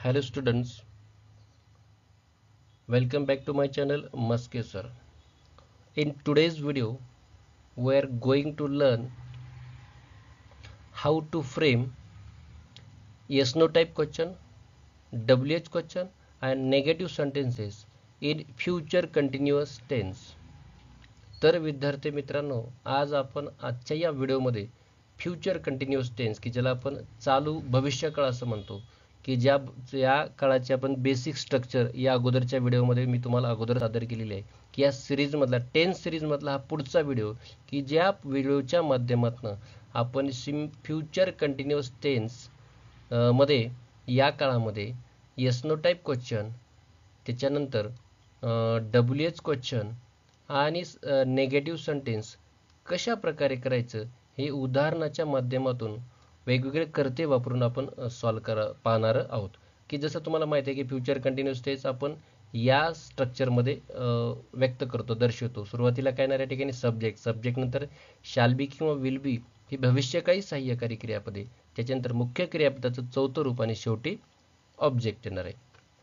Hello students, welcome back to my channel Maske Sir. In today's video, we are going to learn how to frame yes no type question, WH question and negative sentences in future continuous tense. तर विद्यार्थी मित्रांनो, आज आपण आजच्या या व्हिडिओमध्ये future continuous tense की ज्याला आपण चालू भविष्यकाळ असं म्हणतो की या काळाचे आपण बेसिक स्ट्रक्चर या अगोदरच्या व्हिडिओमध्ये मी तुम्हाला अगोदर सादर केलेली आहे की या सिरीजमधला टेन्स सिरीजमधला हा पुढचा व्हिडिओ की ज्या व्हिडिओच्या माध्यमातून आपण फ्युचर कंटिन्युअस टेन्स मध्ये या काळामध्ये येस नो टाईप क्वेश्चन त्याच्यानंतर WH क्वेश्चन आणि नेगेटिव्ह सेंटेन्स कशा प्रकारे करायचं हे उदाहरणाच्या माध्यमातून वेगवेगळे कर्ते वापरून आपण पाहणार आहोत की जसं तुम्हाला माहिती आहे की फ्युचर कंटिन्युअस टेन्स आपण या स्ट्रक्चरमध्ये व्यक्त करतो दर्शवतो. सुरुवातीला काय येणार या ठिकाणी सब्जेक्ट नंतर शाल बी किंवा विल बी ही भविष्यकाळी सहाय्यकारी क्रियापदे, त्याच्यानंतर मुख्य क्रियापदाचं चौथं रूप आणि शेवटी ऑब्जेक्ट येणार आहे.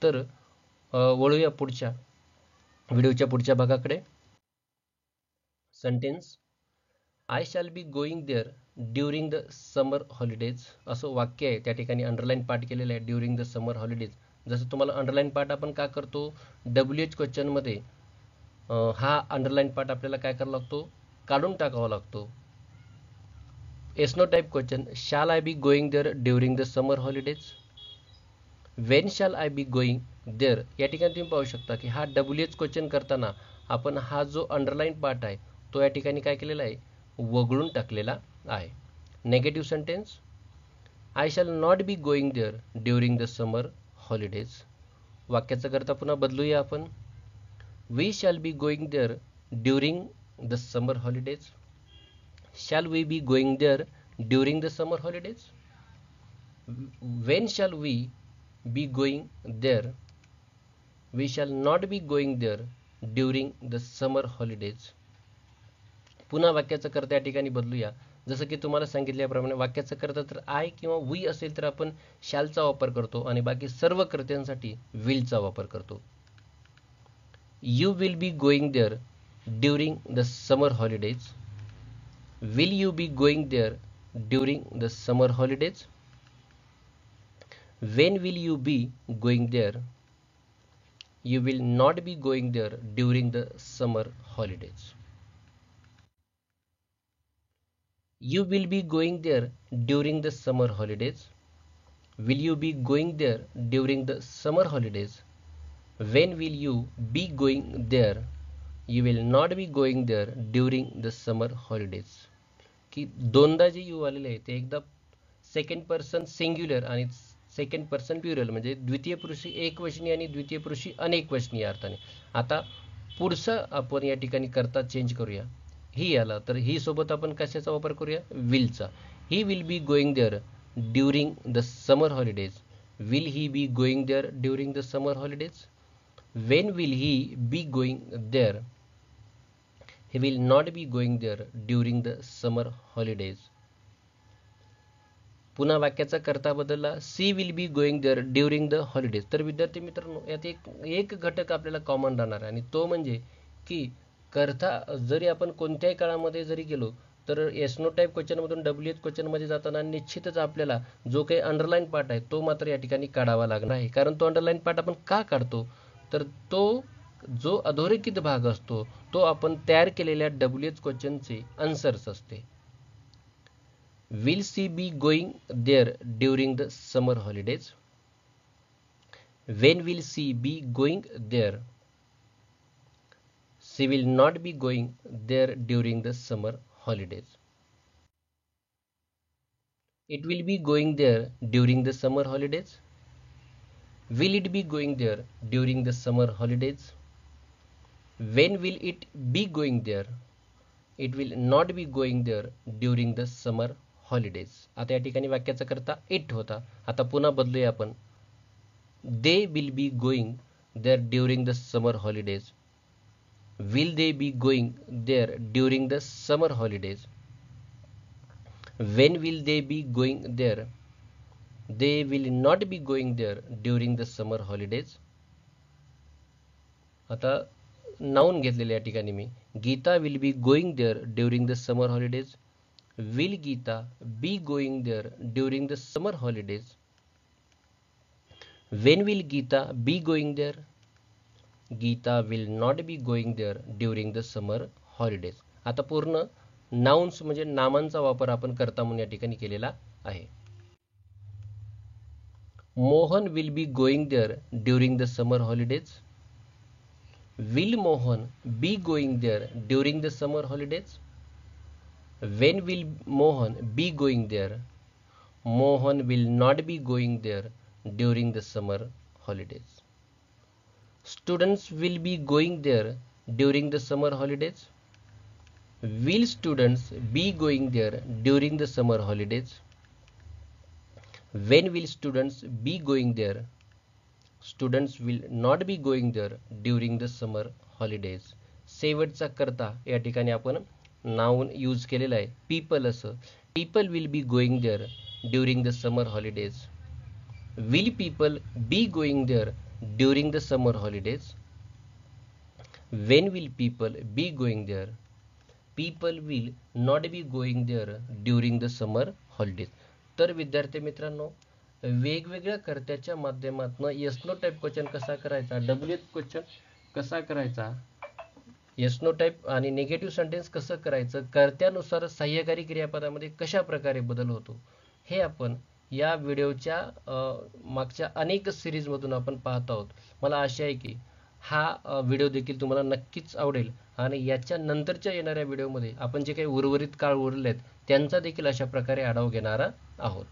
तर वळूया पुढच्या व्हिडिओच्या पुढच्या भागाकडे. Sentence I shall be going there during the summer holidays असं वाक्य आहे. त्या ठिकाणी अंडरलाईन पार्ट केलेलं आहे ड्युरिंग द समर हॉलिडेज. जसं तुम्हाला अंडरलाईन पार्ट आपण का करतो WH क्वेश्चनमध्ये हा अंडरलाईन पार्ट आपल्याला काय करावा लागतो काढून टाकावा लागतो. Yes no type question shall I be going there during the summer holidays, when shall I be going there. या ठिकाणी तुम्ही पाहू शकता की हा WH क्वेश्चन करताना आपण हा जो अंडरलाईन पार्ट आहे तो या ठिकाणी काय केलेला आहे वगळून टाकलेला आहे. Negative sentence I shall not be going there during the summer holidays. वाक्याचा करता पुन्हा बदलूया आपण. We shall be going there during the summer holidays. Shall we be going there during the summer holidays. When shall we be going there. We shall not be going there during the summer holidays. पुन्हा वाक्याचं कर्ता या ठिकाणी बदलूया. जसं की तुम्हाला सांगितल्याप्रमाणे वाक्याचं कर्ता तर आय किंवा वी असेल तर आपण शॅलचा वापर करतो आणि बाकी सर्व कर्त्यांसाठी विलचा वापर करतो. You will be going there during the summer holidays. Will you be going there during the summer holidays. When will you be going there. You will not be going there during the summer holidays. You will be going there during the summer holidays. Will you be going there during the summer holidays? When will you be going there? You will not be going there during the summer holidays. की दोनदा जे you आलेले आहे ते एकदा second person singular आणि second person plural म्हणजे द्वितीय पुरुषी एकवचनी आणि द्वितीय पुरुषी अनेकवचनी या अर्थाने. आता पुढचं आपण या ठिकाणी करता चेंज करूया. ही आला तर ही सोबत आपण कशाचा वापर करूया विलचा. He will be going there during the summer holidays. Will he be going there during the summer holidays. When will he be going there. He will not be going there during the summer holidays. पुन्हा वाक्याचा कर्ता बदलला. She will be going there during the holidays. तर विद्यार्थी मित्रांनो यात एक घटक आपल्याला कॉमन राहणार आहे आणि तो म्हणजे की कर्ता जरी आपण कोणत्याही काळामध्ये जरी गेलो तर येस नो टाईप क्वेश्चनमधून WH क्वेश्चनमध्ये जाताना निश्चितच आपल्याला जो काही अंडरलाईन पार्ट आहे तो मात्र या ठिकाणी काढावा लागणार आहे. कारण तो अंडरलाईन पार्ट आपण का काढतो तर तो जो अधोरेखित भाग असतो तो आपण तयार केलेल्या WH क्वेश्चनचे आन्सर्स असते. Will she be going there during the summer holidays? When will she be going there? She will not be going there during the summer holidays. It will be going there during the summer holidays. Will it be going there during the summer holidays? When will it be going there? It will not be going there during the summer holidays. आता या ठिकाणी वाक्याचा करता it होता. आता पुन्हा बदलूया आपण. They will be going there during the summer holidays. Will they be going there during the summer holidays. When will they be going there. They will not be going there during the summer holidays. आता noun घेतलेले या ठिकाणी मी. Geeta will be going there during the summer holidays. Will Geeta be going there during the summer holidays. When will Geeta be going there? Geeta will not be going there during the summer holidays. आता पूर्ण nouns म्हणजे नामांचा वापर आपण करता म्हणून या ठिकाणी केलेला आहे. Mohan will be going there during the summer holidays. Will Mohan be going there during the summer holidays? When will Mohan be going there? Mohan will not be going there during the summer holidays. Students will be going there during the summer holidays. Will students be going there during the summer holidays? When will students be going there? Students will not be going there during the summer holidays. शेवटचा करता या ठिकाणी आपण noun use केलेला आहे people असं. People will be going there during the summer holidays. Will people be going there during the summer holidays? When will people be going there? People will not be going there during the summer holidays. तर विद्यार्थी मित्रांनो, वेगवेगळ्या कर्त्याच्या माध्यमातून yes no type question कसा करायचा, WH question कसा करायचा, yes no type आणि निगेटिव्ह सेंटेन्स कसं करायचं, कर्त्यानुसार सहाय्यकारी क्रियापदामध्ये कशा प्रकारे बदल होतो, हे आपण या व्हिडिओच्या मागच्या अनेक सिरीजमधून आपण पाहत आहोत. मला आशा आहे की हा व्हिडिओ देखील तुम्हाला नक्कीच आवडेल आणि याच्या नंतरच्या येणाऱ्या व्हिडिओमध्ये आपण जे काही उर्वरित काळ उरलेत त्यांचा देखील अशा प्रकारे आढावा घेणार आहोत.